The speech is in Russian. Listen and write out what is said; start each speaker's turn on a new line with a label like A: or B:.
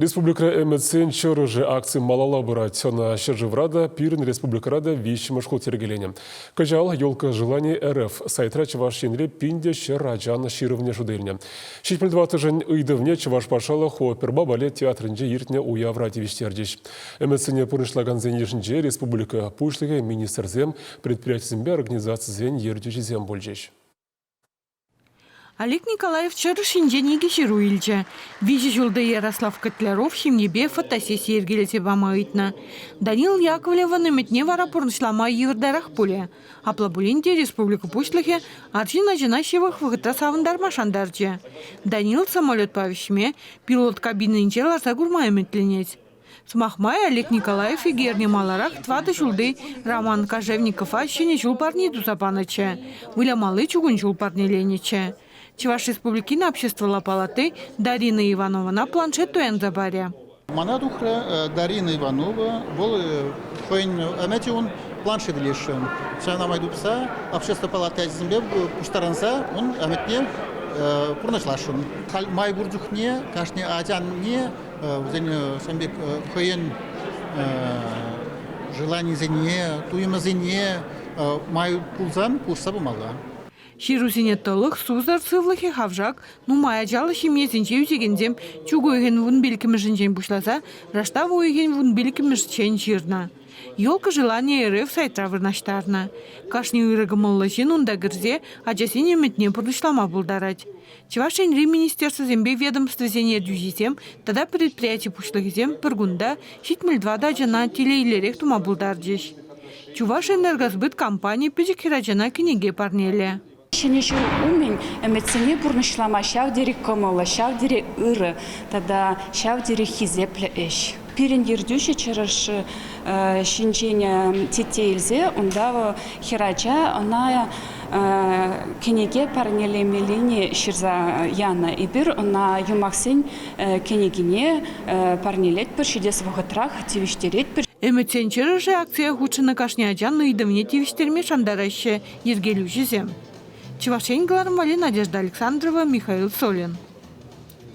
A: Республика эмэцен чорыжы акции малала бырать. На Щержеврада Пирин Республикарада вещимыш хутергелене. Кажал елка желаний РФ. Сайтра чеваш енре пинде щераджан шировне жудельне. 6.20 жен ыйдывне чеваш пашала хоперба балет театрынже иртне уяврати виштердиш. Эмэцене пурышлаган зенешінже Республика пушлыге министрзем предприятизмбе организациязен ердюжизем больжеш.
B: Олег Николаев чарышинже неге жиру илче. Вижи жолда Ярослав Котляров химнебе фотосессия ергелесе бамаитна. Данил Яковлева наметне вара пурнышлама йырдарах поле. Аплабулинде республика пушлыхе арчина жинащевых вғыта савындар машандарче. Данил самолет павишме пилот кабинынче ларса гурмай метленец. Смахмай Олег Николаев и Герни Маларах твады жулды Роман Кожевников ащене жул парни дузапаныче. Выля малы чугун жул парни лениче. Чуваш республики на общество палаты Дарина Иванова на планшету энзабаря.
C: Мана духра Дарина Иванова был хоин аметиун планшет лишен. Чана майдупса общество палаты земле пуштаранса он аметне пурнашлашун. Май бурдухне кашне адянне зен самбек хоин желание зене туйма зене май пулзан пурса бумага.
B: Ширусине толық сузар сывлыхе хавжак, нумая жалы химиесінче үзегензем чугойген вун белкімішінчен бушласа, рашта войген вун белкімішчен жирна. Елка желание РФ сайтра вырнаштарна. Кашни уйрыгымыллышын унда гірзе, ачасене метне пұрнышлама бұлдарать. Чевашен министерство зембе ведомство зене дюзисем, тогда предприятие пушлыгизем пыргунда 7.2 жана телейлерек тума бұлдардеш. Чуваш энергосбыт компания пюзикирачана кенеге парнеле.
D: Шенешу умен эмецене бурнышлама шавдери комола, шавдери ыры, тогда шавдери хизепле эш. Пирен ердюши через шинчение тетейлзе, ундава хирача, она кенеге парнеле мелине ширза яна и бир, она юмаксен кенегине парнелет пер шидес воготрах тивиштерет пер.
B: Эмецен через акция худшина кашняджан и давне тивиштерме шандараще ергелюжизем. Чевашенгалар Надежда Александрова, Михаил Солин.